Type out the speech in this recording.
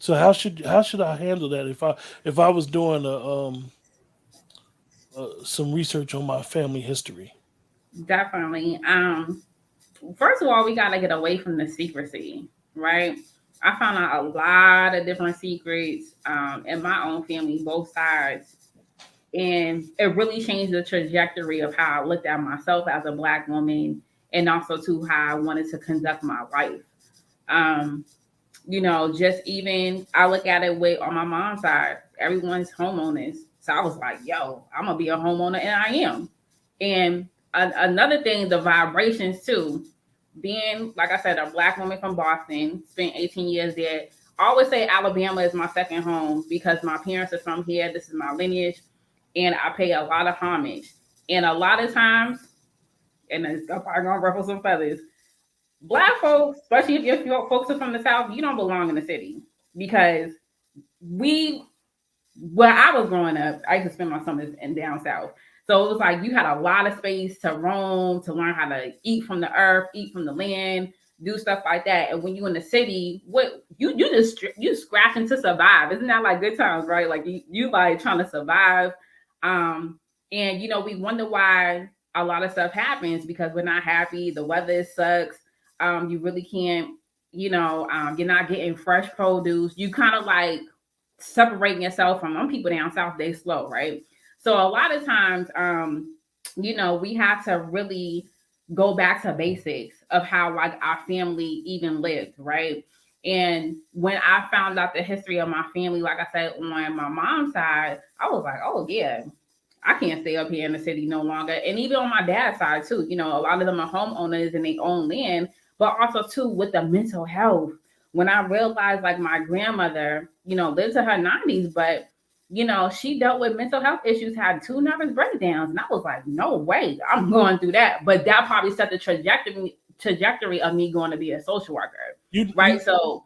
So how should I handle that if I was doing some research on my family history? Definitely. First of all, we gotta get away from the secrecy, right? I found out a lot of different secrets in my own family, both sides, and it really changed the trajectory of how I looked at myself as a Black woman, and also to how I wanted to conduct my life. Um, just even I look at it with on my mom's side, everyone's homeowners. So I was like, yo, I'm gonna be a homeowner, and I am. And another thing, the vibrations too. Being, like I said, a Black woman from Boston, spent 18 years there. I always say Alabama is my second home because my parents are from here. This is my lineage, and I pay a lot of homage. And a lot of times, and it's probably gonna ruffle some feathers, Black folks, especially if your folks are from the South, you don't belong in the city because we, where I was growing up, I used to spend my summers in down south. So it was like you had a lot of space to roam, to learn how to eat from the earth, eat from the land, do stuff like that. And when you in the city, what you scratching to survive. Isn't that like good times, right? Like you like trying to survive. Um, and we wonder why a lot of stuff happens because we're not happy. The weather sucks. You really can't, you're not getting fresh produce. You kind of like separating yourself from them people down south. They slow, right? So a lot of times, we have to really go back to basics of how like our family even lived, right? And when I found out the history of my family, like I said, on my mom's side, I was like, oh yeah, I can't stay up here in the city no longer. And even on my dad's side too, a lot of them are homeowners and they own land, but also too with the mental health. When I realized like my grandmother, lived to her 90s, but she dealt with mental health issues, had two nervous breakdowns, and I was like, no way, I'm going through that. But that probably set the trajectory of me going to be a social worker, You right? So